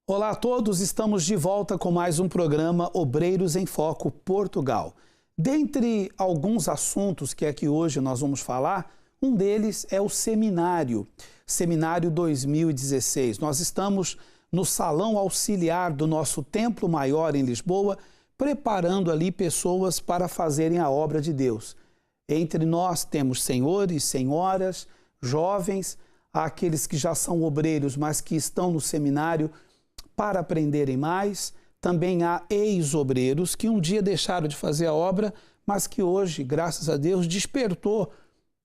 Olá a todos, estamos de volta com mais um programa Obreiros em Foco Portugal. Dentre alguns assuntos que aqui hoje nós vamos falar, um deles é o Seminário 2016. Nós estamos no Salão Auxiliar do nosso Templo Maior em Lisboa, preparando ali pessoas para fazerem a obra de Deus. Entre nós temos senhores, senhoras, jovens, aqueles que já são obreiros, mas que estão no seminário para aprenderem mais. Também há ex-obreiros que um dia deixaram de fazer a obra, mas que hoje, graças a Deus, despertou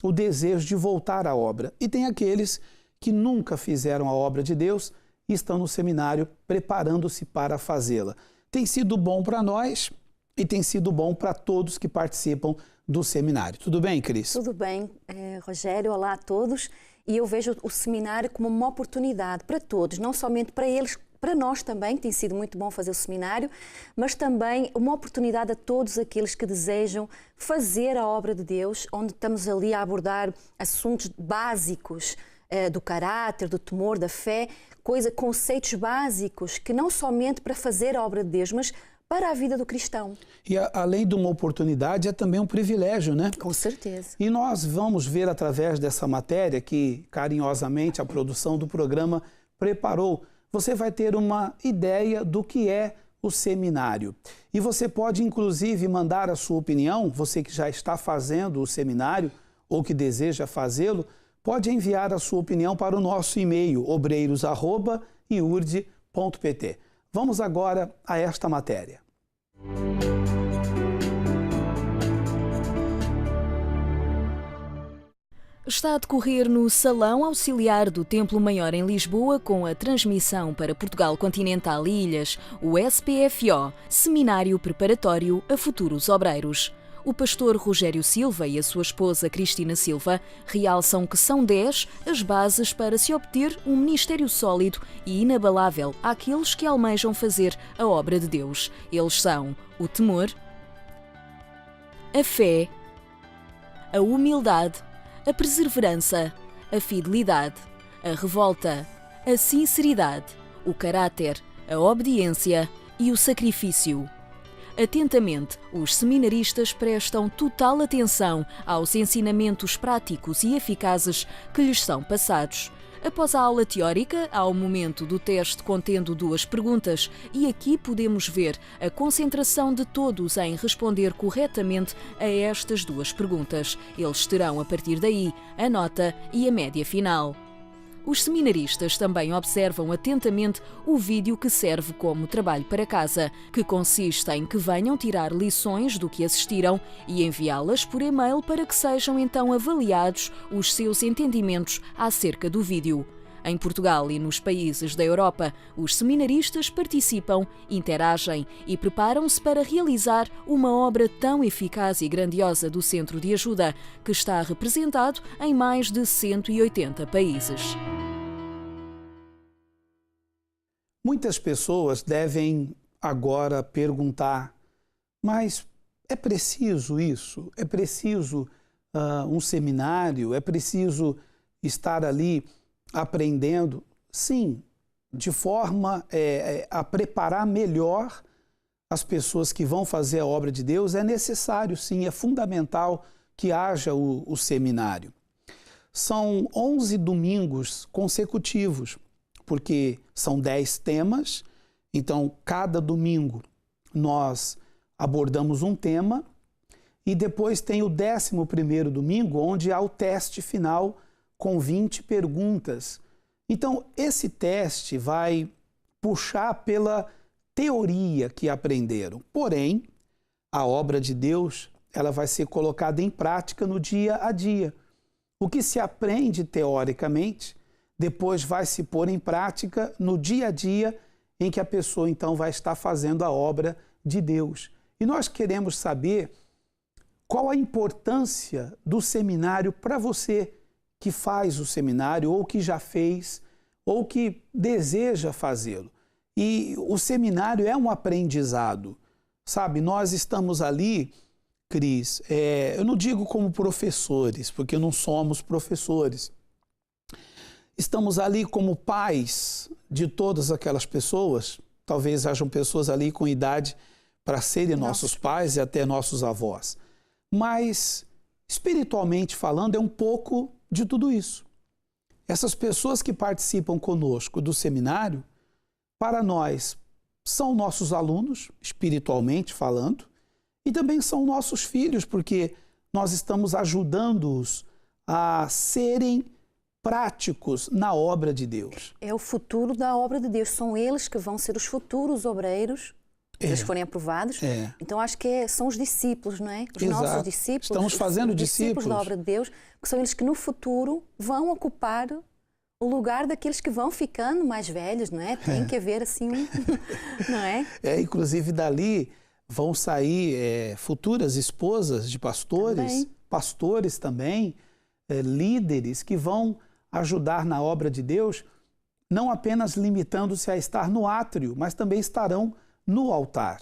o desejo de voltar à obra. E tem aqueles que nunca fizeram a obra de Deus e estão no seminário preparando-se para fazê-la. Tem sido bom para nós e tem sido bom para todos que participam do seminário. Tudo bem, Cris? Tudo bem, Rogério. Olá a todos. E eu vejo o seminário como uma oportunidade para todos, não somente para eles, para nós também, que tem sido muito bom fazer o seminário, mas também uma oportunidade a todos aqueles que desejam fazer a obra de Deus, onde estamos ali a abordar assuntos básicos do caráter, do temor, da fé, conceitos básicos que não somente para fazer a obra de Deus, mas para a vida do cristão. E além de uma oportunidade, é também um privilégio, né? Com certeza. E nós vamos ver através dessa matéria que carinhosamente a produção do programa preparou. Você vai ter uma ideia do que é o seminário. E você pode, inclusive, mandar a sua opinião, você que já está fazendo o seminário ou que deseja fazê-lo, pode enviar a sua opinião para o nosso e-mail, obreiros@iurde.pt. Vamos agora a esta matéria. Está a decorrer no Salão Auxiliar do Templo Maior em Lisboa, com a transmissão para Portugal Continental e Ilhas, o SPFO, Seminário Preparatório a Futuros Obreiros. O pastor Rogério Silva e a sua esposa Cristina Silva realçam que são 10 as bases para se obter um ministério sólido e inabalável àqueles que almejam fazer a obra de Deus. Eles são o temor, a fé, a humildade, a perseverança, a fidelidade, a revolta, a sinceridade, o caráter, a obediência e o sacrifício. Atentamente, os seminaristas prestam total atenção aos ensinamentos práticos e eficazes que lhes são passados. Após a aula teórica, há o momento do teste contendo 2 perguntas e aqui podemos ver a concentração de todos em responder corretamente a estas 2 perguntas. Eles terão, a partir daí, a nota e a média final. Os seminaristas também observam atentamente o vídeo que serve como trabalho para casa, que consiste em que venham tirar lições do que assistiram e enviá-las por e-mail para que sejam então avaliados os seus entendimentos acerca do vídeo. Em Portugal e nos países da Europa, os seminaristas participam, interagem e preparam-se para realizar uma obra tão eficaz e grandiosa do Centro de Ajuda, que está representado em mais de 180 países. Muitas pessoas devem agora perguntar, mas é preciso isso? É preciso um seminário? É preciso estar ali aprendendo? Sim, de forma a preparar melhor as pessoas que vão fazer a obra de Deus, é necessário, sim, é fundamental que haja o seminário. São 11 domingos consecutivos, porque são 10 temas, então cada domingo nós abordamos um tema e depois tem o 11º domingo, onde há o teste final com 20 perguntas. Então, esse teste vai puxar pela teoria que aprenderam. Porém, a obra de Deus, ela vai ser colocada em prática no dia a dia. O que se aprende teoricamente, depois vai se pôr em prática no dia a dia em que a pessoa, então, vai estar fazendo a obra de Deus. E nós queremos saber qual a importância do seminário para você que faz o seminário, ou que já fez, ou que deseja fazê-lo. E o seminário é um aprendizado, sabe? Nós estamos ali, Cris, eu não digo como professores, porque não somos professores. Estamos ali como pais de todas aquelas pessoas, talvez hajam pessoas ali com idade para serem nossos pais e até nossos avós. Mas, espiritualmente falando, é um pouco de tudo isso. Essas pessoas que participam conosco do seminário, para nós, são nossos alunos, espiritualmente falando, e também são nossos filhos, porque nós estamos ajudando-os a serem práticos na obra de Deus. É o futuro da obra de Deus. São eles que vão ser os futuros obreiros, se eles forem aprovados. Então acho que são os discípulos, não é? Os nossos discípulos. Estamos fazendo os discípulos da obra de Deus, que são eles que no futuro vão ocupar o lugar daqueles que vão ficando mais velhos, não é? Tem que haver assim, não é? Inclusive dali vão sair futuras esposas de pastores, pastores também, líderes que vão ajudar na obra de Deus, não apenas limitando-se a estar no átrio, mas também estarão no altar.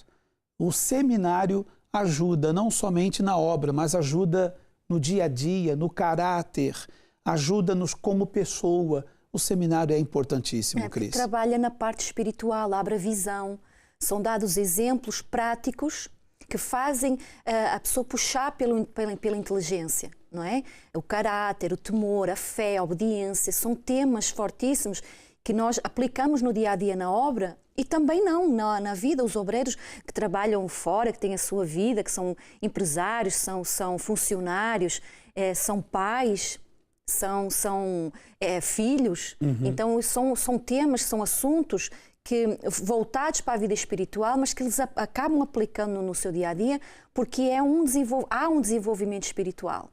O seminário ajuda não somente na obra, mas ajuda no dia a dia, no caráter, ajuda-nos como pessoa. O seminário é importantíssimo, Cris. Trabalha na parte espiritual, abre a visão. São dados exemplos práticos que fazem a pessoa puxar pela inteligência, não é? O caráter, o temor, a fé, a obediência, são temas fortíssimos que nós aplicamos no dia a dia na obra e também na vida. Os obreiros que trabalham fora, que têm a sua vida, que são empresários, são funcionários, são pais, são filhos. Então são temas, são assuntos que voltados para a vida espiritual, mas que eles acabam aplicando no seu dia a dia, porque há um desenvolvimento espiritual.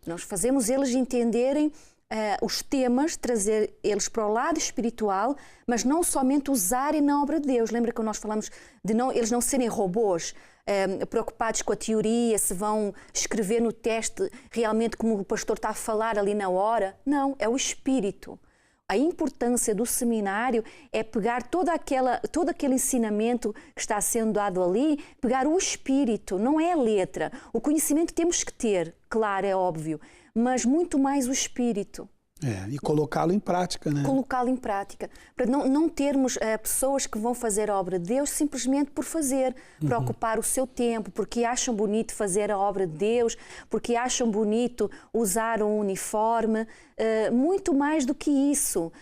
Nós fazemos eles entenderem os temas, trazer eles para o lado espiritual, mas não somente usarem na obra de Deus. Lembra que nós falamos de eles não serem robôs, preocupados com a teoria, se vão escrever no teste realmente como o pastor está a falar ali na hora. Não, é o espírito. A importância do seminário é pegar todo aquele ensinamento que está sendo dado ali, pegar o espírito, não é a letra. O conhecimento temos que ter, claro, é óbvio, mas muito mais o espírito. E colocá-lo em prática, né? Colocá-lo em prática. Para não termos pessoas que vão fazer a obra de Deus simplesmente por fazer, para ocupar o seu tempo, porque acham bonito fazer a obra de Deus, porque acham bonito usar um uniforme. Muito mais do que isso.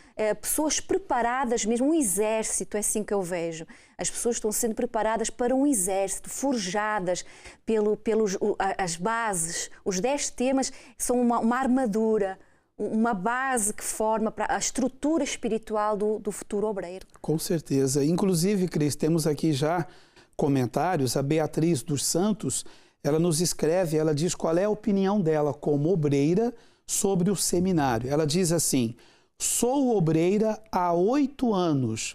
Pessoas preparadas mesmo, um exército, é assim que eu vejo. As pessoas estão sendo preparadas para um exército, forjadas as bases. Os 10 temas são uma armadura, uma base que forma para a estrutura espiritual do futuro obreiro. Com certeza. Inclusive, Cris, temos aqui já comentários. A Beatriz dos Santos, ela nos escreve, ela diz qual é a opinião dela como obreira sobre o seminário. Ela diz assim: sou obreira há 8 anos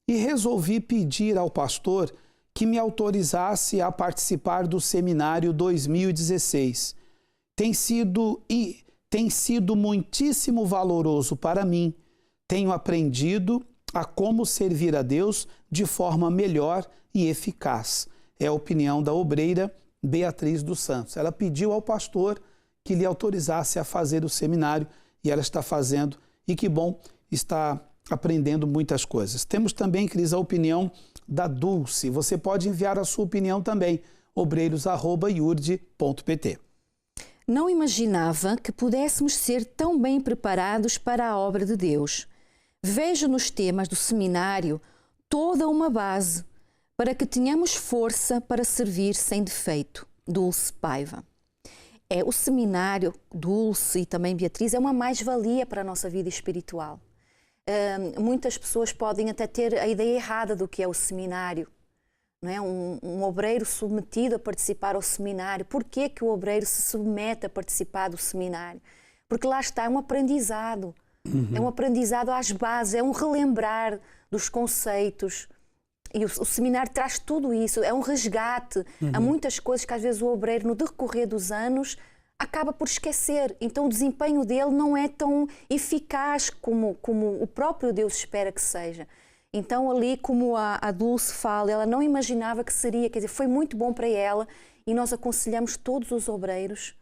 e resolvi pedir ao pastor que me autorizasse a participar do seminário 2016. Tem sido muitíssimo valoroso para mim. Tenho aprendido a como servir a Deus de forma melhor e eficaz. É a opinião da obreira Beatriz dos Santos. Ela pediu ao pastor que lhe autorizasse a fazer o seminário e ela está fazendo. E que bom, está aprendendo muitas coisas. Temos também, Cris, a opinião da Dulce. Você pode enviar a sua opinião também, obreiros@iurde.pt. Não imaginava que pudéssemos ser tão bem preparados para a obra de Deus. Vejo nos temas do seminário toda uma base para que tenhamos força para servir sem defeito. Dulce Paiva. O seminário, Dulce e também Beatriz, é uma mais-valia para a nossa vida espiritual. Muitas pessoas podem até ter a ideia errada do que é o seminário. Não é? Um obreiro submetido a participar ao seminário. Por que que o obreiro se submete a participar do seminário? Porque lá está, é um aprendizado. É um aprendizado às bases, é um relembrar dos conceitos. E o seminário traz tudo isso, é um resgate. Há muitas coisas que às vezes o obreiro, no decorrer dos anos, acaba por esquecer. Então o desempenho dele não é tão eficaz como o próprio Deus espera que seja. Então ali, como a Dulce fala, ela não imaginava que seria, quer dizer, foi muito bom para ela e nós aconselhamos todos os obreiros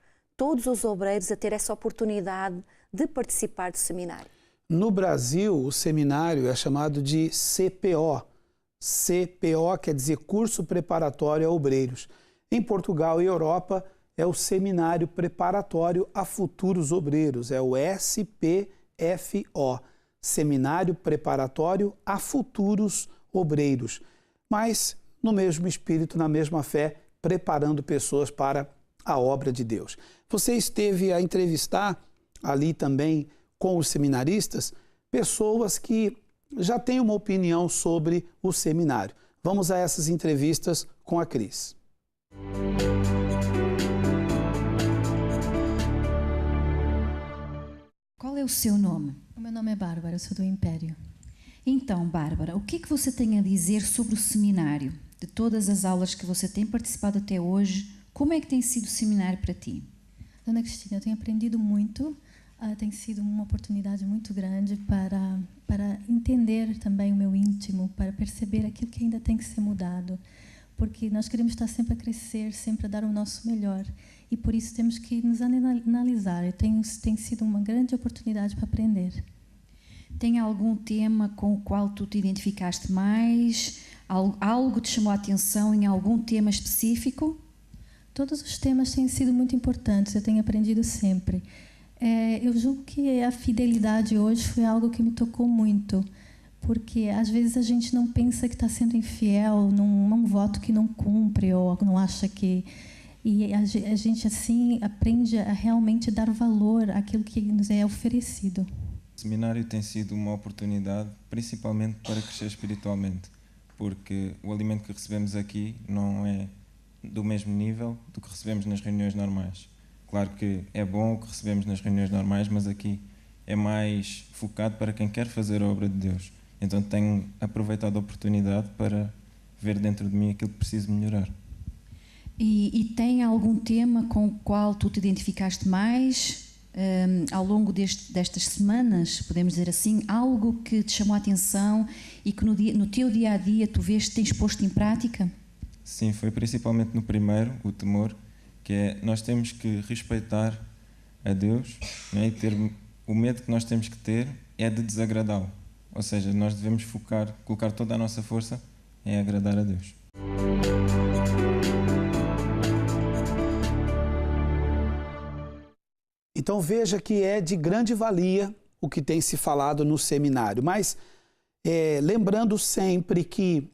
a ter essa oportunidade de participar do seminário. No Brasil, o seminário é chamado de CPO. CPO quer dizer Curso Preparatório a Obreiros. Em Portugal e Europa, é o Seminário Preparatório a Futuros Obreiros, é o SPFO, Seminário Preparatório a Futuros Obreiros. Mas no mesmo espírito, na mesma fé, preparando pessoas para a obra de Deus. Você esteve a entrevistar ali também com os seminaristas, pessoas que já têm uma opinião sobre o seminário. Vamos a essas entrevistas com a Cris. Qual é o seu nome? O meu nome é Bárbara, eu sou do Império. Então, Bárbara, o que é que você tem a dizer sobre o seminário? De todas as aulas que você tem participado até hoje, como é que tem sido o seminário para ti? Dona Cristina, eu tenho aprendido muito, tem sido uma oportunidade muito grande para entender também o meu íntimo, para perceber aquilo que ainda tem que ser mudado, porque nós queremos estar sempre a crescer, sempre a dar o nosso melhor, e por isso temos que nos analisar. Tem sido uma grande oportunidade para aprender. Tem algum tema com o qual tu te identificaste mais? Algo te chamou a atenção em algum tema específico? Todos os temas têm sido muito importantes, eu tenho aprendido sempre. Eu julgo que a fidelidade hoje foi algo que me tocou muito, porque às vezes a gente não pensa que está sendo infiel num voto que não cumpre ou não acha que... E a gente assim aprende a realmente dar valor àquilo que nos é oferecido. O seminário tem sido uma oportunidade principalmente para crescer espiritualmente, porque o alimento que recebemos aqui não é do mesmo nível do que recebemos nas reuniões normais. Claro que é bom o que recebemos nas reuniões normais, mas aqui é mais focado para quem quer fazer a obra de Deus. Então tenho aproveitado a oportunidade para ver dentro de mim aquilo que preciso melhorar. E tem algum tema com o qual tu te identificaste mais ao longo destas semanas, podemos dizer assim, algo que te chamou a atenção e que no teu dia-a-dia tu vês que tens posto em prática? Sim, foi principalmente no primeiro, o temor, que é nós temos que respeitar a Deus, né, e ter o medo que nós temos que ter é de desagradá-lo. Ou seja, nós devemos colocar toda a nossa força em agradar a Deus. Então veja que é de grande valia o que tem se falado no seminário, mas lembrando sempre que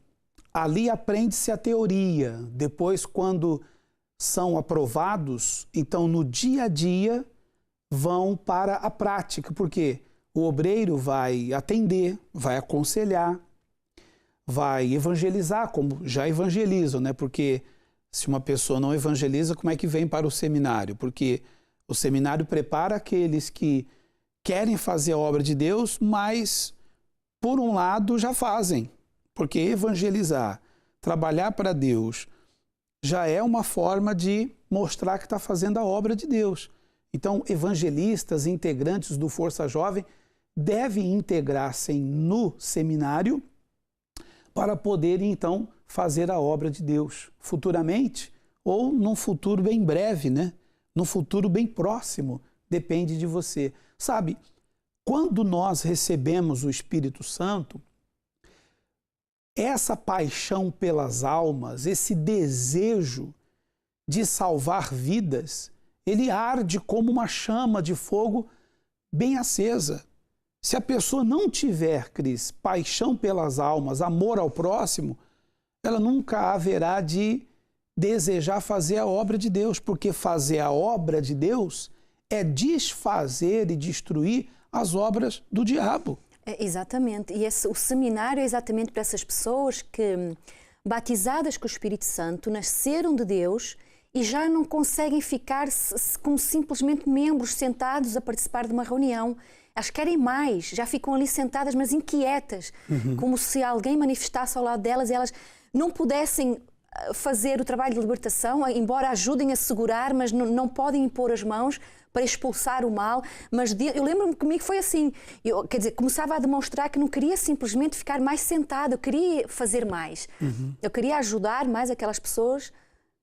ali aprende-se a teoria, depois quando são aprovados, então no dia a dia vão para a prática, porque o obreiro vai atender, vai aconselhar, vai evangelizar, como já evangelizam, né? Porque se uma pessoa não evangeliza, como é que vem para o seminário? Porque o seminário prepara aqueles que querem fazer a obra de Deus, mas, por um lado, já fazem. Porque evangelizar, trabalhar para Deus, já é uma forma de mostrar que está fazendo a obra de Deus. Então, evangelistas, integrantes do Força Jovem, devem integrar-se no seminário para poderem, então, fazer a obra de Deus futuramente ou num futuro bem breve, né? No futuro bem próximo, depende de você. Sabe, quando nós recebemos o Espírito Santo, essa paixão pelas almas, esse desejo de salvar vidas, ele arde como uma chama de fogo bem acesa. Se a pessoa não tiver, Cris, paixão pelas almas, amor ao próximo, ela nunca haverá de desejar fazer a obra de Deus, porque fazer a obra de Deus é desfazer e destruir as obras do diabo. Exatamente, e o seminário é exatamente para essas pessoas que, batizadas com o Espírito Santo, nasceram de Deus e já não conseguem ficar como simplesmente membros sentados a participar de uma reunião. Elas querem mais, já ficam ali sentadas, mas inquietas, como se alguém manifestasse ao lado delas e elas não pudessem fazer o trabalho de libertação, embora ajudem a segurar, mas não podem impor as mãos para expulsar o mal. Mas eu lembro-me que comigo foi assim, quer dizer, começava a demonstrar que não queria simplesmente ficar mais sentada, eu queria fazer mais. Eu queria ajudar mais aquelas pessoas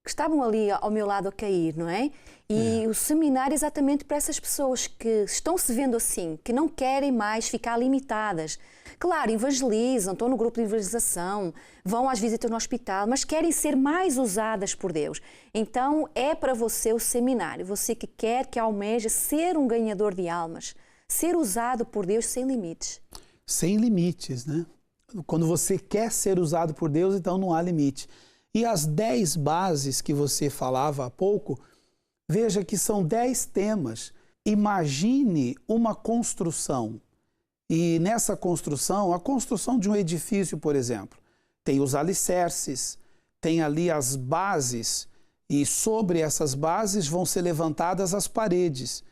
que estavam ali ao meu lado a cair, não é? E o seminário é exatamente para essas pessoas que estão se vendo assim, que não querem mais ficar limitadas. Claro, evangelizam, estão no grupo de evangelização, vão às visitas no hospital, mas querem ser mais usadas por Deus. Então, é para você o seminário, você que quer, que almeja ser um ganhador de almas, ser usado por Deus sem limites. Sem limites, né? Quando você quer ser usado por Deus, então não há limite. E as 10 bases que você falava há pouco, veja que são 10 temas. Imagine uma construção. E nessa construção, a construção de um edifício, por exemplo, tem os alicerces, tem ali as bases, e sobre essas bases vão ser levantadas as paredes.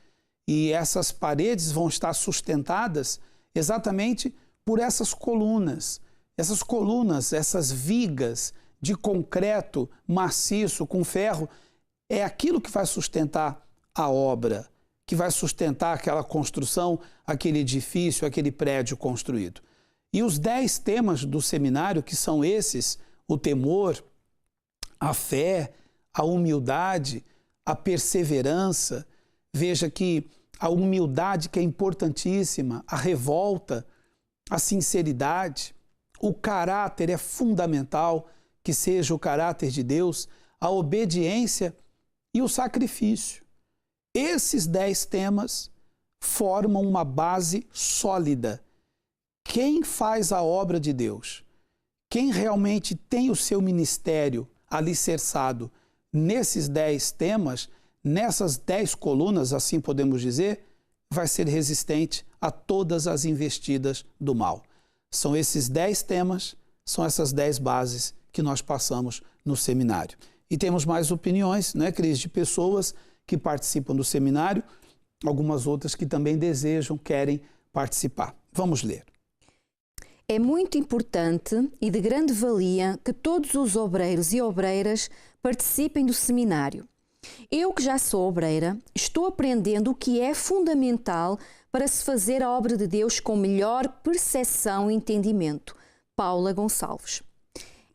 E essas paredes vão estar sustentadas exatamente por essas colunas. Essas colunas, essas vigas de concreto maciço com ferro, é aquilo que vai sustentar a obra, que vai sustentar aquela construção, aquele edifício, aquele prédio construído. E os 10 temas do seminário, que são esses, o temor, a fé, a humildade, a perseverança, veja que a humildade que é importantíssima, a revolta, a sinceridade, o caráter é fundamental, que seja o caráter de Deus, a obediência e o sacrifício. Esses 10 temas formam uma base sólida. Quem faz a obra de Deus, quem realmente tem o seu ministério alicerçado nesses 10 temas, nessas 10 colunas, assim podemos dizer, vai ser resistente a todas as investidas do mal. São esses 10 temas, são essas 10 bases que nós passamos no seminário. E temos mais opiniões, né, Cris, de pessoas que participam do seminário, algumas outras que também desejam, querem participar. Vamos ler. É muito importante e de grande valia que todos os obreiros e obreiras participem do seminário. Eu, que já sou obreira, estou aprendendo o que é fundamental para se fazer a obra de Deus com melhor percepção e entendimento. Paula Gonçalves.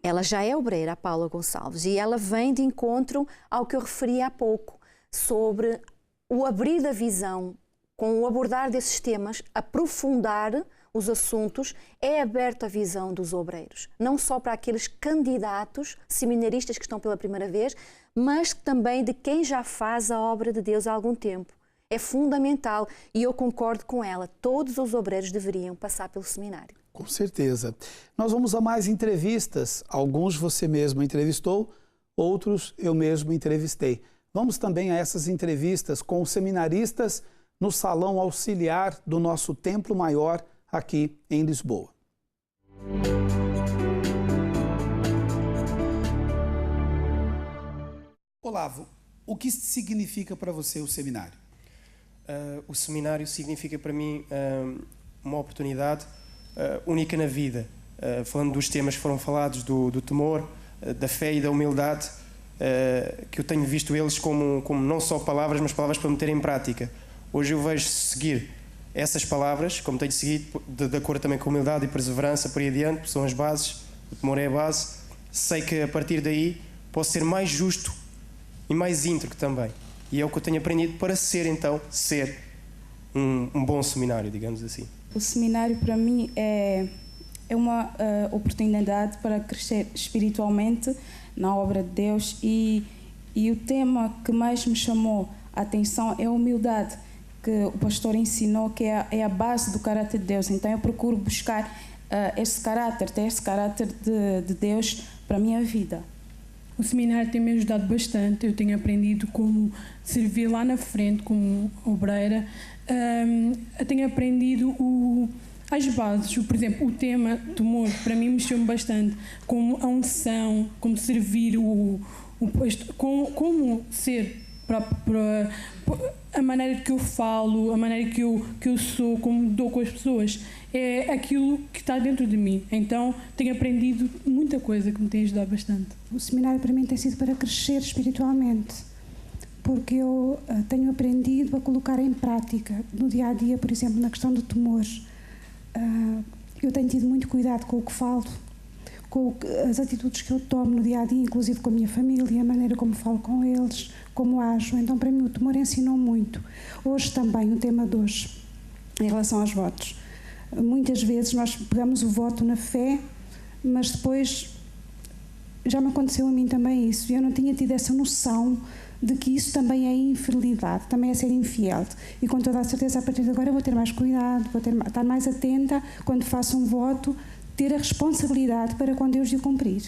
Ela já é obreira, a Paula Gonçalves, e ela vem de encontro ao que eu referi há pouco, sobre o abrir da visão, com o abordar desses temas, aprofundar os assuntos, é aberta a visão dos obreiros. Não só para aqueles candidatos, seminaristas que estão pela primeira vez, mas também de quem já faz a obra de Deus há algum tempo. É fundamental e eu concordo com ela. Todos os obreiros deveriam passar pelo seminário. Com certeza. Nós vamos a mais entrevistas. Alguns você mesmo entrevistou, outros eu mesmo entrevistei. Vamos também a essas entrevistas com os seminaristas no Salão Auxiliar do nosso Templo Maior aqui em Lisboa. Olavo, o que significa para você o seminário? O seminário significa para mim uma oportunidade única na vida. Falando dos temas que foram falados, do temor, da fé e da humildade, que eu tenho visto eles como não só palavras, mas palavras para meter em prática. Hoje eu vejo seguir essas palavras, como tenho seguido, de acordo também com a humildade e perseverança por aí adiante, que são as bases, o temor é a base. Sei que a partir daí posso ser mais justo e mais íntegro também. E é o que eu tenho aprendido para ser um bom seminário, digamos assim. O seminário para mim é uma oportunidade para crescer espiritualmente na obra de Deus e o tema que mais me chamou a atenção é a humildade, que o pastor ensinou que é a base do caráter de Deus. Então eu procuro buscar ter esse caráter de Deus para a minha vida. O seminário tem me ajudado bastante, eu tenho aprendido como servir lá na frente como obreira, eu tenho aprendido as bases, por exemplo, o tema temor, para mim mexeu-me bastante, como a unção, como servir, como ser, a maneira que eu falo, a maneira que eu sou, como dou com as pessoas, é aquilo que está dentro de mim. Então, tenho aprendido muita coisa que me tem ajudado bastante. O seminário para mim tem sido para crescer espiritualmente, porque eu tenho aprendido a colocar em prática, no dia a dia, por exemplo, na questão do temor. Eu tenho tido muito cuidado com o que falo, com as atitudes que eu tomo no dia-a-dia, inclusive com a minha família, a maneira como falo com eles, como ajo. Então, para mim, o temor ensinou muito. Hoje também, o tema de hoje, em relação aos votos. Muitas vezes nós pegamos o voto na fé, mas depois já me aconteceu a mim também isso. Eu não tinha tido essa noção de que isso também é infidelidade, também é ser infiel. E com toda a certeza, a partir de agora, eu vou ter mais cuidado, estar mais atenta quando faço um voto, ter a responsabilidade para com Deus de o cumprir.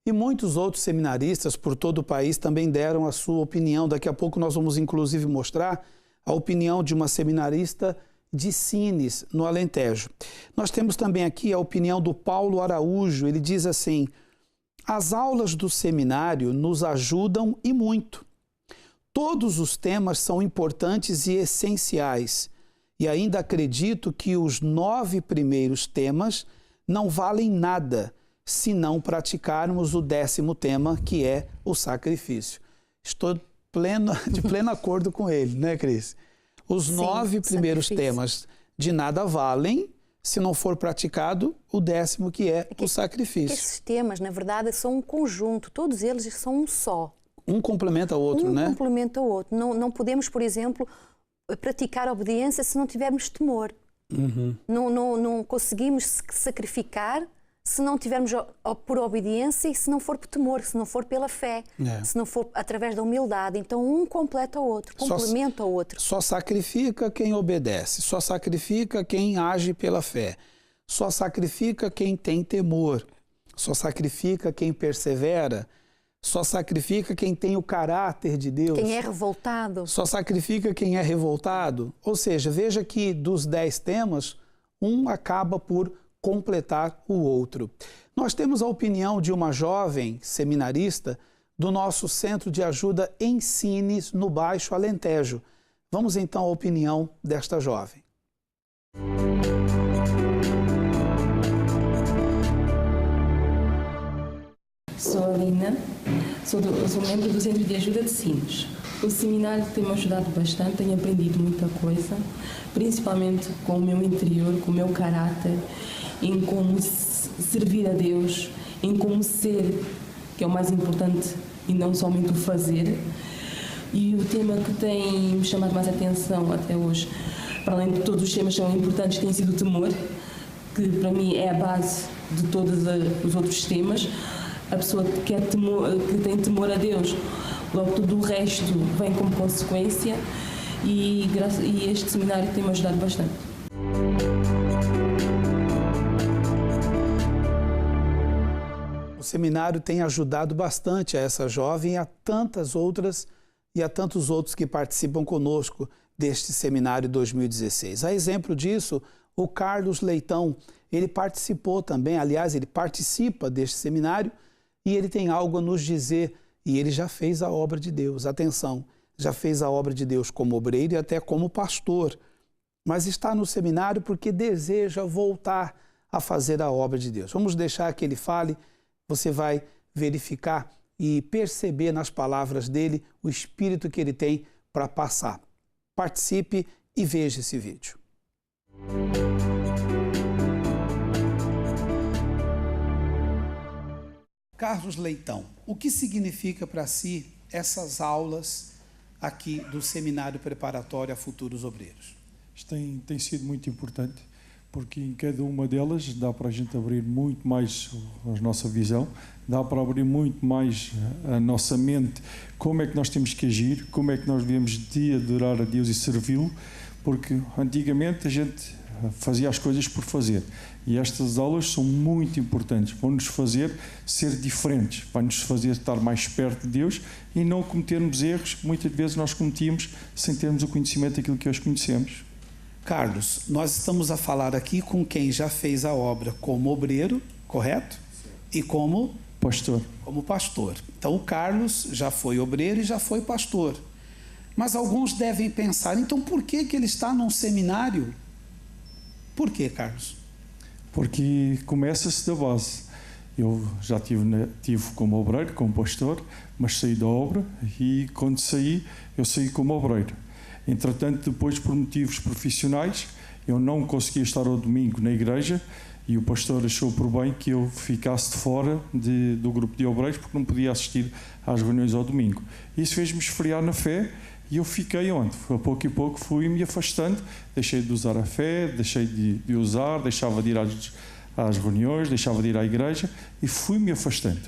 E muitos outros seminaristas por todo o país também deram a sua opinião. Daqui a pouco nós vamos inclusive mostrar a opinião de uma seminarista de Sines, no Alentejo. Nós temos também aqui a opinião do Paulo Araújo. Ele diz assim: as aulas do seminário nos ajudam e muito. Todos os temas são importantes e essenciais. E ainda acredito que os 9 primeiros temas não valem nada se não praticarmos o 10º tema, que é o sacrifício. Estou de pleno acordo com ele, né, Cris? Os 9 primeiros temas de nada valem se não for praticado o 10º, que é o sacrifício. Esses temas, na verdade, são um conjunto, todos eles são um só. Um complementa o outro, né? Um complementa o outro. Não podemos, por exemplo, praticar a obediência se não tivermos temor. Uhum. Não conseguimos sacrificar se não tivermos por obediência e se não for por temor, se não for pela fé, se não for através da humildade. Então, um completa o outro, complementa o outro. Só sacrifica quem obedece, só sacrifica quem age pela fé, só sacrifica quem tem temor, só sacrifica quem persevera, só sacrifica quem tem o caráter de Deus. Quem é revoltado. Só sacrifica quem é revoltado. Ou seja, veja que dos 10 temas, um acaba por completar o outro. Nós temos a opinião de uma jovem seminarista do nosso Centro de Ajuda em Sines, no Baixo Alentejo. Vamos então à opinião desta jovem. Sou a Lina, sou membro do Centro de Ajuda de Sines. O seminário tem-me ajudado bastante, tenho aprendido muita coisa, principalmente com o meu interior, com o meu caráter, em como servir a Deus, em como ser, que é o mais importante, e não somente o fazer. E o tema que tem me chamado mais atenção até hoje, para além de todos os temas que são importantes, tem sido o temor, que para mim é a base de todos os outros temas. A pessoa que tem temor a Deus, logo tudo o resto vem como consequência, e este seminário tem-me ajudado bastante. O seminário tem ajudado bastante a essa jovem e a tantas outras e a tantos outros que participam conosco deste seminário 2016. A exemplo disso, o Carlos Leitão, ele participou também, aliás, ele participa deste seminário e ele tem algo a nos dizer e ele já fez a obra de Deus. Atenção, já fez a obra de Deus como obreiro e até como pastor, mas está no seminário porque deseja voltar a fazer a obra de Deus. Vamos deixar que ele fale. Você vai verificar e perceber nas palavras dele o espírito que ele tem para passar. Participe e veja esse vídeo. Carlos Leitão, o que significa para si essas aulas aqui do Seminário Preparatório a Futuros Obreiros? Isto tem sido muito importante, porque em cada uma delas dá para a gente abrir muito mais a nossa visão, dá para abrir muito mais a nossa mente, como é que nós temos que agir, como é que nós devemos de adorar a Deus e servi-lo, porque antigamente a gente fazia as coisas por fazer. E estas aulas são muito importantes, vão-nos fazer ser diferentes, vão-nos fazer estar mais perto de Deus e não cometermos erros que muitas vezes nós cometíamos sem termos o conhecimento daquilo que hoje conhecemos. Carlos, nós estamos a falar aqui com quem já fez a obra como obreiro, correto? E como pastor. Como pastor. Então o Carlos já foi obreiro e já foi pastor. Mas alguns devem pensar, então por que ele está num seminário? Por que, Carlos? Porque começa-se da base. Eu já tive como obreiro, como pastor, mas saí da obra e quando saí, eu saí como obreiro. Entretanto, depois, por motivos profissionais, eu não conseguia estar ao domingo na igreja e o pastor achou por bem que eu ficasse de fora do grupo de obreiros porque não podia assistir às reuniões ao domingo. Isso fez-me esfriar na fé e eu fiquei onde? A pouco e pouco fui-me afastando, deixei de usar a fé, deixei de usar, deixava de ir às reuniões, deixava de ir à igreja e fui-me afastando.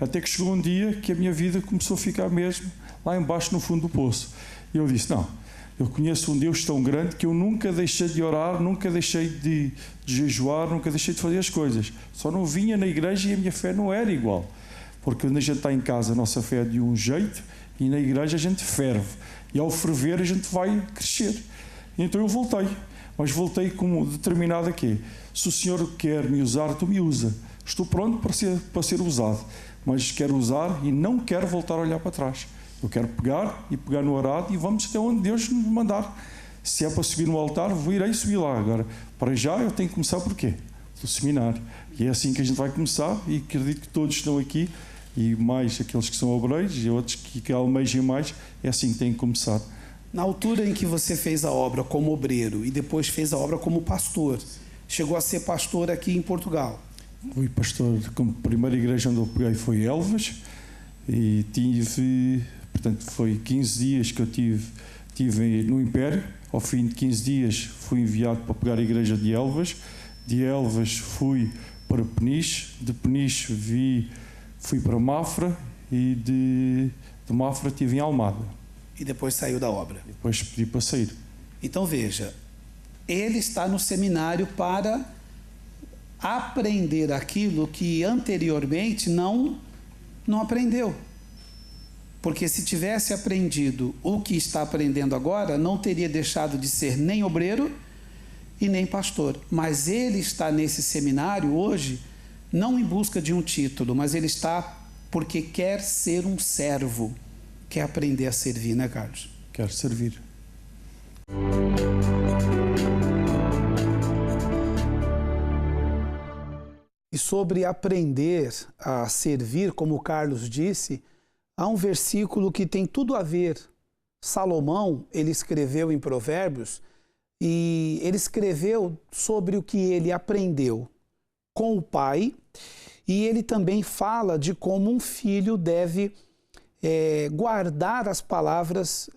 Até que chegou um dia que a minha vida começou a ficar mesmo lá embaixo no fundo do poço. E eu disse, não, eu conheço um Deus tão grande que eu nunca deixei de orar, nunca deixei de jejuar, nunca deixei de fazer as coisas. Só não vinha na igreja e a minha fé não era igual. Porque quando a gente está em casa, a nossa fé é de um jeito e na igreja a gente ferve. E ao ferver a gente vai crescer. E então eu voltei. Mas voltei como determinado a quê? Se o Senhor quer me usar, tu me usa. Estou pronto para ser usado. Mas quero usar e não quero voltar a olhar para trás. Eu quero pegar no arado e vamos até onde Deus me mandar. Se é para subir no altar, irei subir lá. Agora, para já, eu tenho que começar por quê? Do seminário. E é assim que a gente vai começar e acredito que todos estão aqui e mais aqueles que são obreiros e outros que almejem mais, é assim que tem que começar. Na altura em que você fez a obra como obreiro e depois fez a obra como pastor, chegou a ser pastor aqui em Portugal? Fui pastor, como primeira igreja onde eu peguei foi Elvas e portanto, foi 15 dias que eu tive no Império. Ao fim de 15 dias fui enviado para pegar a igreja de Elvas fui para Peniche, de Peniche fui para Mafra e de Mafra estive em Almada. E depois saiu da obra? Depois pedi para sair. Então veja, ele está no seminário para aprender aquilo que anteriormente não aprendeu. Porque se tivesse aprendido o que está aprendendo agora, não teria deixado de ser nem obreiro e nem pastor. Mas ele está nesse seminário hoje, não em busca de um título, mas ele está porque quer ser um servo, quer aprender a servir, né, Carlos? Quer servir. E sobre aprender a servir, como o Carlos disse, há um versículo que tem tudo a ver. Salomão, ele escreveu em Provérbios, e ele escreveu sobre o que ele aprendeu com o pai, e ele também fala de como um filho deve guardar as palavras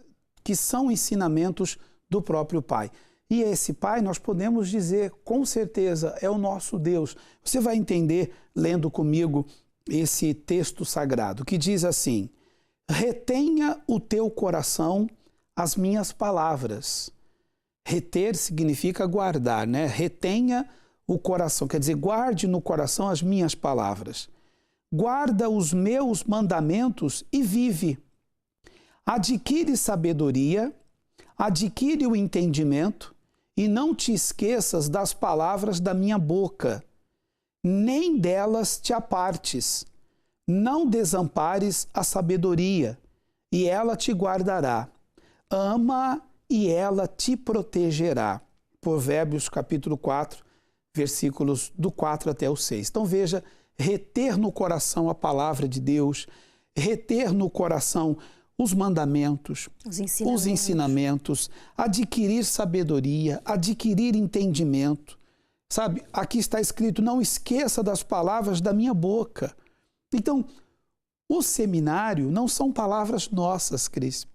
que são ensinamentos do próprio pai. E esse pai, nós podemos dizer, com certeza, é o nosso Deus. Você vai entender lendo comigo esse texto sagrado, que diz assim: retenha o teu coração as minhas palavras. Reter significa guardar, né? Retenha o coração, quer dizer, guarde no coração as minhas palavras. Guarda os meus mandamentos e vive. Adquire sabedoria, adquire o entendimento e não te esqueças das palavras da minha boca, nem delas te apartes. Não desampares a sabedoria, e ela te guardará. Ama e ela te protegerá. Provérbios capítulo 4, versículos do 4 até o 6. Então veja, reter no coração a palavra de Deus, reter no coração os mandamentos, os ensinamentos, adquirir sabedoria, adquirir entendimento. Sabe, aqui está escrito, não esqueça das palavras da minha boca. Então, o seminário não são palavras nossas, Cris.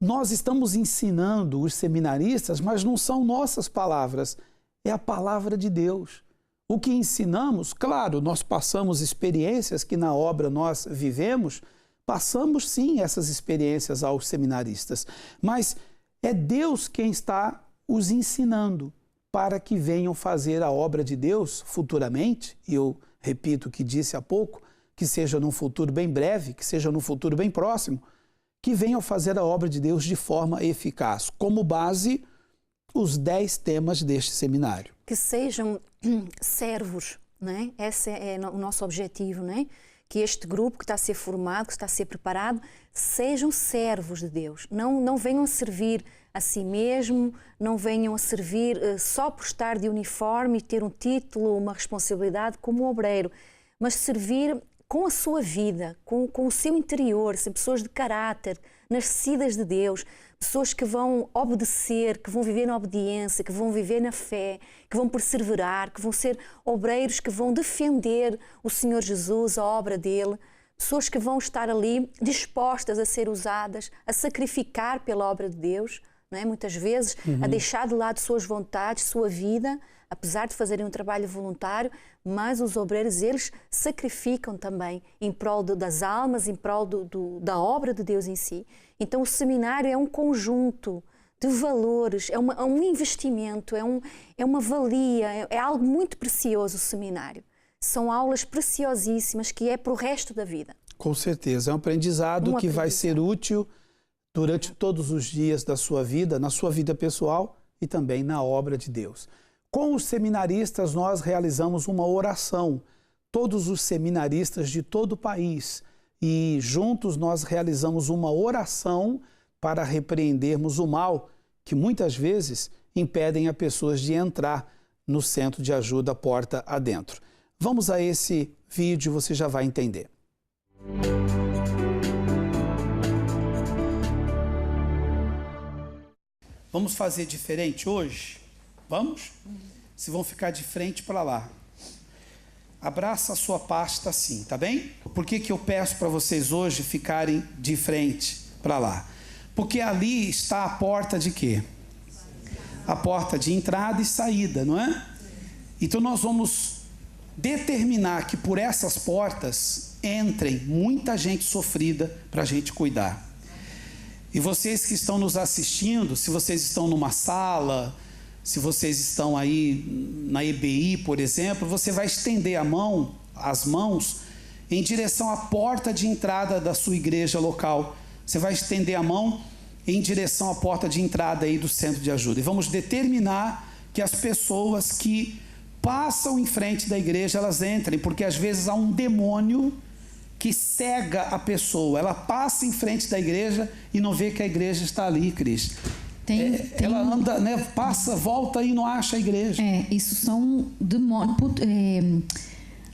Nós estamos ensinando os seminaristas, mas não são nossas palavras, é a palavra de Deus. O que ensinamos, claro, nós passamos experiências que na obra nós vivemos, passamos sim essas experiências aos seminaristas, mas é Deus quem está os ensinando para que venham fazer a obra de Deus futuramente, e eu repito o que disse há pouco, que seja num futuro bem breve, que seja num futuro bem próximo, que venham fazer a obra de Deus de forma eficaz, como base os 10 temas deste seminário. Que sejam servos, né? Esse é o nosso objetivo, né? Que este grupo que está a ser formado, que está a ser preparado, sejam servos de Deus. Não venham a servir a si mesmo, não venham a servir só por estar de uniforme e ter um título, uma responsabilidade como obreiro, mas servir com a sua vida, com o seu interior, ser pessoas de caráter, nascidas de Deus, pessoas que vão obedecer, que vão viver na obediência, que vão viver na fé, que vão perseverar, que vão ser obreiros que vão defender o Senhor Jesus, a obra dele, pessoas que vão estar ali dispostas a ser usadas, a sacrificar pela obra de Deus, não é? Muitas vezes a deixar de lado suas vontades, sua vida, apesar de fazerem um trabalho voluntário, mas os obreiros, eles sacrificam também em prol das almas, em prol da obra de Deus em si. Então o seminário é um conjunto de valores, é um investimento, é uma valia, é algo muito precioso o seminário. São aulas preciosíssimas que é para o resto da vida. Com certeza, é um aprendizado que vai ser útil durante todos os dias da sua vida, na sua vida pessoal e também na obra de Deus. Com os seminaristas, nós realizamos uma oração, todos os seminaristas de todo o país, e juntos nós realizamos uma oração para repreendermos o mal que muitas vezes impedem a pessoas de entrar no centro de ajuda porta adentro. Vamos a esse vídeo, você já vai entender. Vamos fazer diferente hoje? Vamos? Se vão ficar de frente para lá. Abraça a sua pasta assim, tá bem? Por que eu peço para vocês hoje ficarem de frente para lá? Porque ali está a porta de quê? A porta de entrada e saída, não é? Então nós vamos determinar que por essas portas entrem muita gente sofrida para a gente cuidar. E vocês que estão nos assistindo, se vocês estão numa sala, se vocês estão aí na EBI, por exemplo, você vai estender as mãos em direção à porta de entrada da sua igreja local. Você vai estender a mão em direção à porta de entrada aí do centro de ajuda. E vamos determinar que as pessoas que passam em frente da igreja, elas entrem, porque às vezes há um demônio que cega a pessoa. Ela passa em frente da igreja e não vê que a igreja está ali, Cris. Ela anda, né, passa, volta e não acha a igreja. Isso são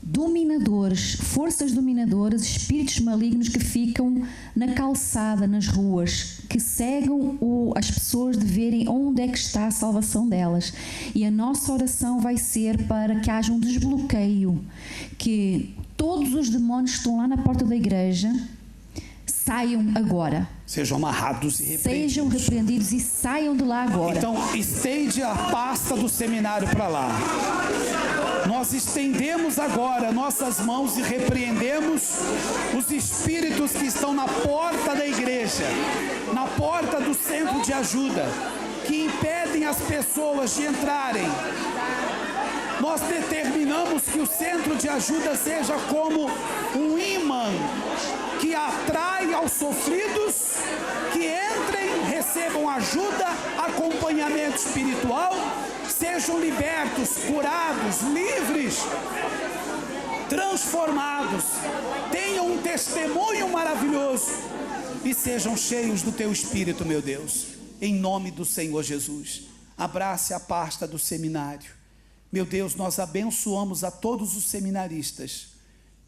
dominadores, forças dominadoras, espíritos malignos que ficam na calçada, nas ruas, que cegam as pessoas de verem onde é que está a salvação delas. E a nossa oração vai ser para que haja um desbloqueio, que todos os demónios que estão lá na porta da igreja saiam agora. Sejam amarrados e repreendidos. Sejam repreendidos e saiam de lá agora. Então, estende a pasta do seminário para lá. Nós estendemos agora nossas mãos e repreendemos os espíritos que estão na porta da igreja, na porta do centro de ajuda, que impedem as pessoas de entrarem. Nós determinamos que o centro de ajuda seja como um imã que atrai aos sofridos, que entrem, recebam ajuda, acompanhamento espiritual, sejam libertos, curados, livres, transformados, tenham um testemunho maravilhoso e sejam cheios do Teu Espírito, meu Deus, em nome do Senhor Jesus. Abrace a pasta do seminário. Meu Deus, nós abençoamos a todos os seminaristas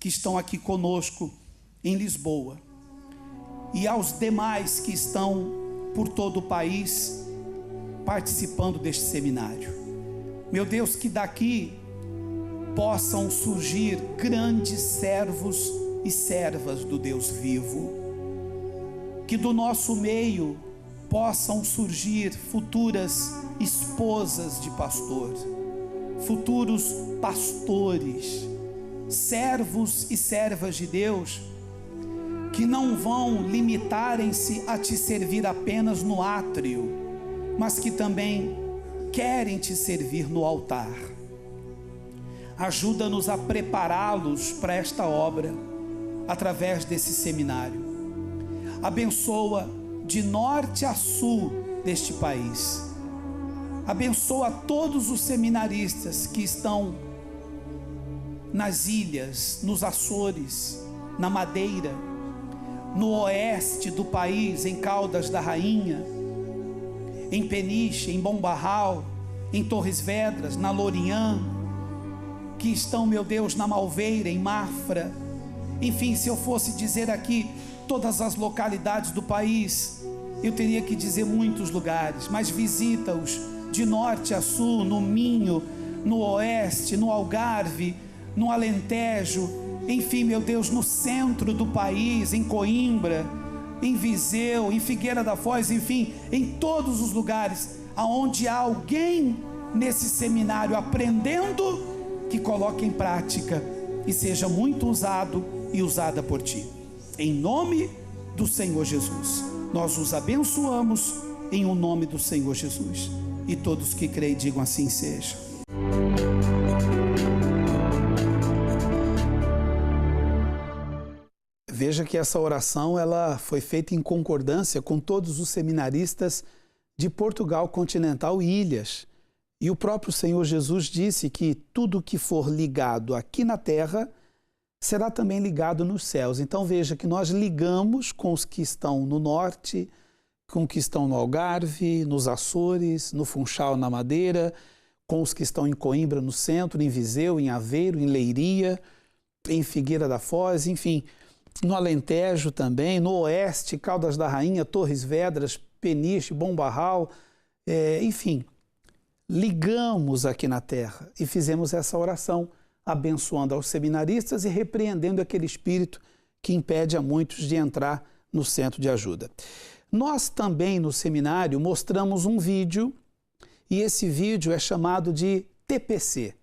que estão aqui conosco em Lisboa e aos demais que estão por todo o país participando deste seminário. Meu Deus, que daqui possam surgir grandes servos e servas do Deus vivo, que do nosso meio possam surgir futuras esposas de pastor, futuros pastores, servos e servas de Deus, que não vão limitarem-se a te servir apenas no átrio, mas que também querem te servir no altar. Ajuda-nos a prepará-los para esta obra, através desse seminário. Abençoa de norte a sul deste país. Abençoa todos os seminaristas que estão nas ilhas, nos Açores, na Madeira, no oeste do país, em Caldas da Rainha, em Peniche, em Bombarral, em Torres Vedras, na Lourinhã, que estão, meu Deus, na Malveira, em Mafra. Enfim, se eu fosse dizer aqui todas as localidades do país, eu teria que dizer muitos lugares, mas visita-os de norte a sul, no Minho, no Oeste, no Algarve, no Alentejo, enfim, meu Deus, no centro do país, em Coimbra, em Viseu, em Figueira da Foz, enfim, em todos os lugares aonde há alguém nesse seminário aprendendo, que coloque em prática e seja muito usado e usada por ti. Em nome do Senhor Jesus, nós os abençoamos em o nome do Senhor Jesus. E todos que creem digam assim seja. Veja que essa oração ela foi feita em concordância com todos os seminaristas de Portugal continental e ilhas. E o próprio Senhor Jesus disse que tudo que for ligado aqui na terra será também ligado nos céus. Então veja que nós ligamos com os que estão no norte, com os que estão no Algarve, nos Açores, no Funchal, na Madeira, com os que estão em Coimbra, no centro, em Viseu, em Aveiro, em Leiria, em Figueira da Foz, enfim, no Alentejo também, no Oeste, Caldas da Rainha, Torres Vedras, Peniche, Bom Barral, enfim, ligamos aqui na terra e fizemos essa oração, abençoando aos seminaristas e repreendendo aquele espírito que impede a muitos de entrar no centro de ajuda. Nós também no seminário mostramos um vídeo e esse vídeo é chamado de TPC,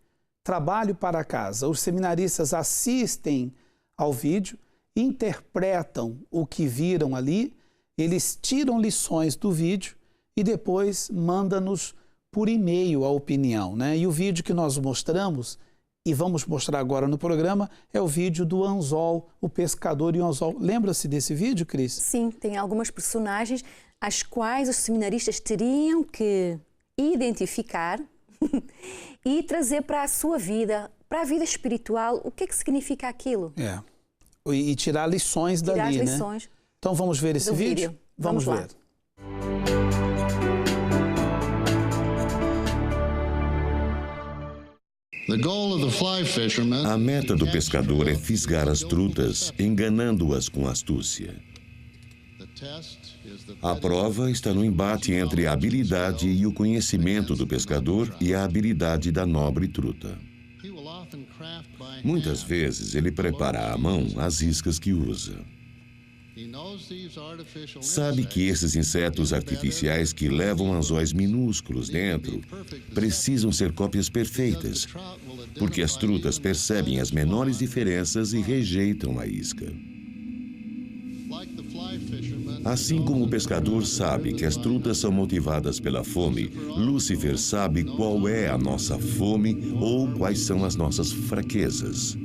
Trabalho para Casa. Os seminaristas assistem ao vídeo, interpretam o que viram ali, eles tiram lições do vídeo e depois mandam-nos por e-mail a opinião, né? E o vídeo que nós mostramos, e vamos mostrar agora no programa, é o vídeo do anzol, o pescador e o anzol. Lembra-se desse vídeo, Cris? Sim, tem algumas personagens às quais os seminaristas teriam que identificar e trazer para a sua vida, para a vida espiritual, o que é que significa aquilo. E tirar lições dali, tirar as lições, né? Então vamos ver esse vídeo? Vamos ver. A meta do pescador é fisgar as trutas, enganando-as com astúcia. A prova está no embate entre a habilidade e o conhecimento do pescador e a habilidade da nobre truta. Muitas vezes ele prepara à mão as iscas que usa. Sabe que esses insetos artificiais que levam anzóis minúsculos dentro precisam ser cópias perfeitas, porque as trutas percebem as menores diferenças e rejeitam a isca. Assim como o pescador sabe que as trutas são motivadas pela fome, Lúcifer sabe qual é a nossa fome ou quais são as nossas fraquezas.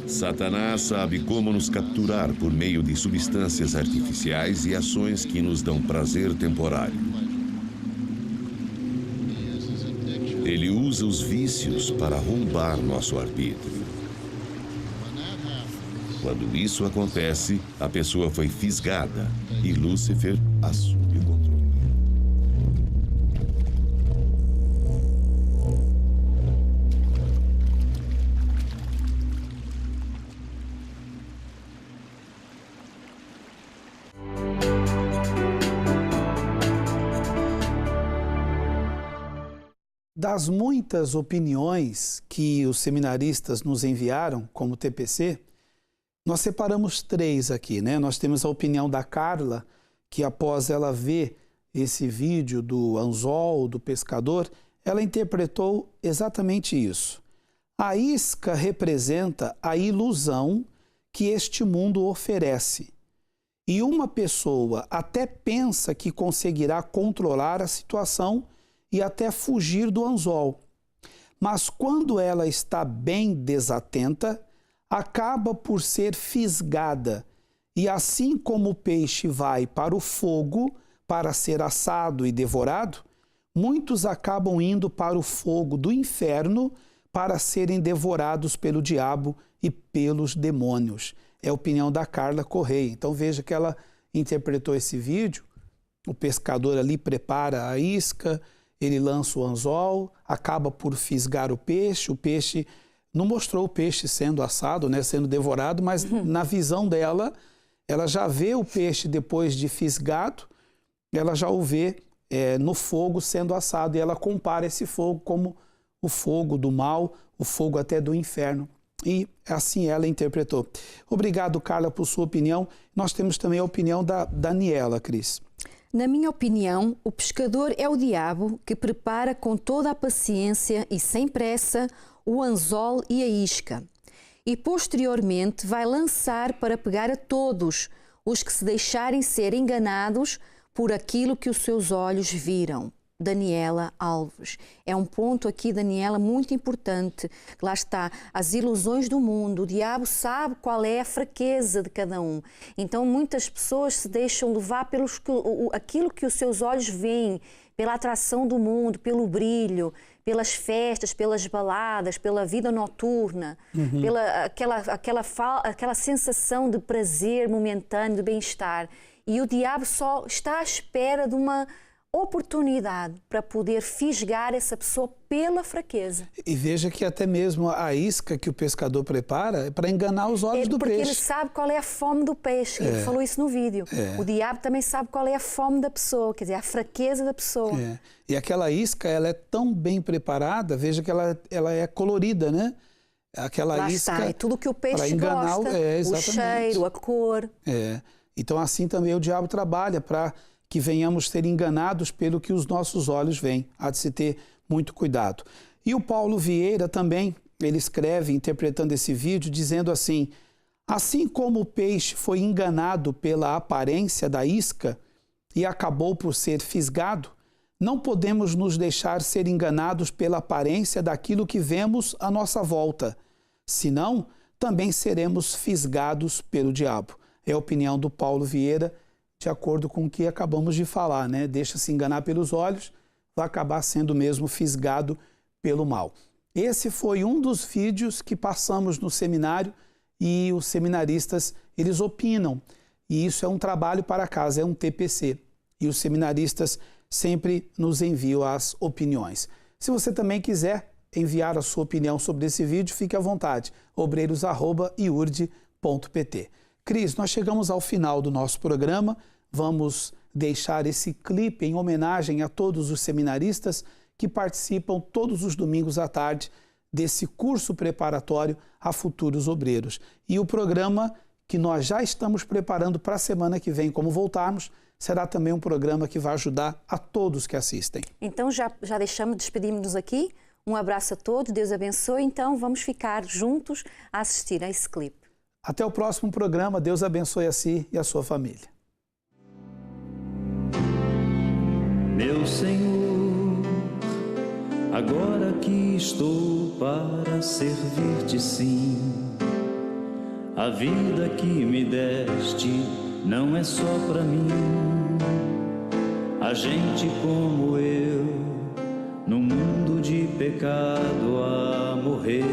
Satanás sabe como nos capturar por meio de substâncias artificiais e ações que nos dão prazer temporário. Ele usa os vícios para roubar nosso arbítrio. Quando isso acontece, a pessoa foi fisgada e Lúcifer assume o controle. Das muitas opiniões que os seminaristas nos enviaram como TPC, nós separamos 3 aqui, né? Nós temos a opinião da Carla, que após ela ver esse vídeo do anzol, do pescador, ela interpretou exatamente isso. A isca representa a ilusão que este mundo oferece. E uma pessoa até pensa que conseguirá controlar a situação e até fugir do anzol. Mas quando ela está bem desatenta, acaba por ser fisgada. E assim como o peixe vai para o fogo para ser assado e devorado, muitos acabam indo para o fogo do inferno para serem devorados pelo diabo e pelos demônios. É a opinião da Carla Correia. Então veja que ela interpretou esse vídeo, o pescador ali prepara a isca, ele lança o anzol, acaba por fisgar o peixe não mostrou o peixe sendo assado, né, sendo devorado, mas na visão dela, ela já vê o peixe depois de fisgado, ela já o vê no fogo sendo assado, e ela compara esse fogo como o fogo do mal, o fogo até do inferno. E assim ela interpretou. Obrigado, Carla, por sua opinião. Nós temos também a opinião da Daniela, Cris. Na minha opinião, o pescador é o diabo que prepara com toda a paciência e sem pressa o anzol e a isca, e posteriormente vai lançar para pegar a todos os que se deixarem ser enganados por aquilo que os seus olhos viram. Daniela Alves. É um ponto aqui, Daniela, muito importante. Lá está, as ilusões do mundo. O diabo sabe qual é a fraqueza de cada um. Então, muitas pessoas se deixam levar pelos aquilo que os seus olhos veem, pela atração do mundo, pelo brilho, pelas festas, pelas baladas, pela vida noturna, pela aquela sensação de prazer momentâneo, de bem-estar. E o diabo só está à espera de uma oportunidade para poder fisgar essa pessoa pela fraqueza. E veja que até mesmo a isca que o pescador prepara é para enganar os olhos do peixe. Porque ele sabe qual é a fome do peixe. Ele falou isso no vídeo. O diabo também sabe qual é a fome da pessoa, quer dizer, a fraqueza da pessoa. E aquela isca, ela é tão bem preparada, veja que ela é colorida, né? Aquela Lá isca está, é tudo que o peixe enganar, gosta, o cheiro, a cor. Então assim também o diabo trabalha para que venhamos ser enganados pelo que os nossos olhos veem. Há de se ter muito cuidado. E o Paulo Vieira também, ele escreve, interpretando esse vídeo, dizendo assim: assim como o peixe foi enganado pela aparência da isca e acabou por ser fisgado, não podemos nos deixar ser enganados pela aparência daquilo que vemos à nossa volta. Senão, também seremos fisgados pelo diabo. É a opinião do Paulo Vieira, de acordo com o que acabamos de falar, né? Deixa-se enganar pelos olhos, vai acabar sendo mesmo fisgado pelo mal. Esse foi um dos vídeos que passamos no seminário e os seminaristas, eles opinam. E isso é um trabalho para casa, é um TPC. E os seminaristas sempre nos enviam as opiniões. Se você também quiser enviar a sua opinião sobre esse vídeo, fique à vontade, obreiros@iurde.pt. Cris, nós chegamos ao final do nosso programa, vamos deixar esse clipe em homenagem a todos os seminaristas que participam todos os domingos à tarde desse curso preparatório a futuros obreiros. E o programa que nós já estamos preparando para a semana que vem, como voltarmos, será também um programa que vai ajudar a todos que assistem. Então já despedimos-nos aqui, um abraço a todos, Deus abençoe, então vamos ficar juntos a assistir a esse clipe. Até o próximo programa. Deus abençoe a si e a sua família. Meu Senhor, agora que estou para servir-te, sim, a vida que me deste não é só para mim. A gente como eu, no mundo de pecado a morrer.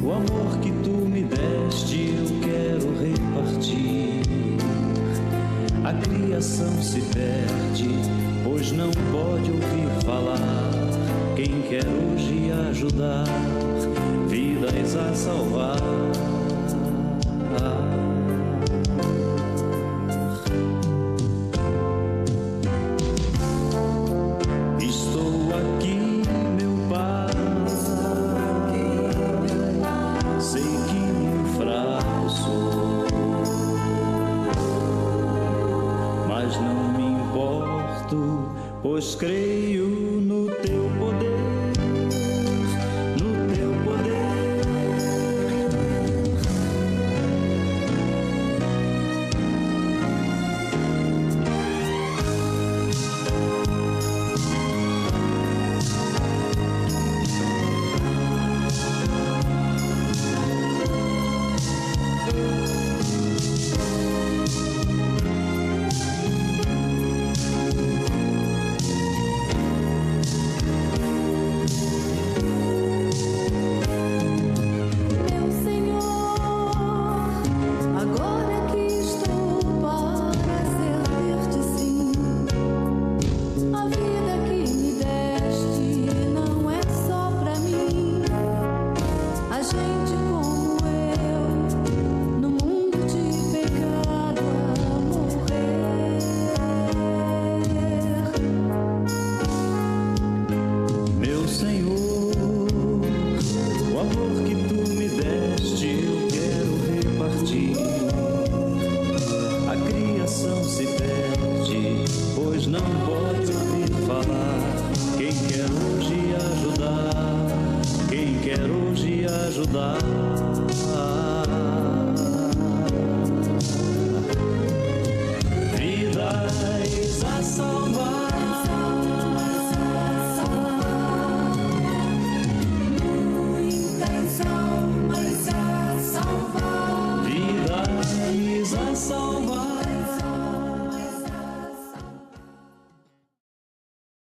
O amor que tu me deste eu quero repartir. A criação se perde, pois não pode ouvir falar. Quem quer hoje ajudar, vidas a salvar. Estou aqui, meu Pai. Mas não me importo, pois creio no teu poder, no teu poder. Senhor. O amor que tu me deste eu quero repartir. A criação se perde, pois não pode ouvir falar. Quem quer hoje ajudar? Quem quer hoje ajudar?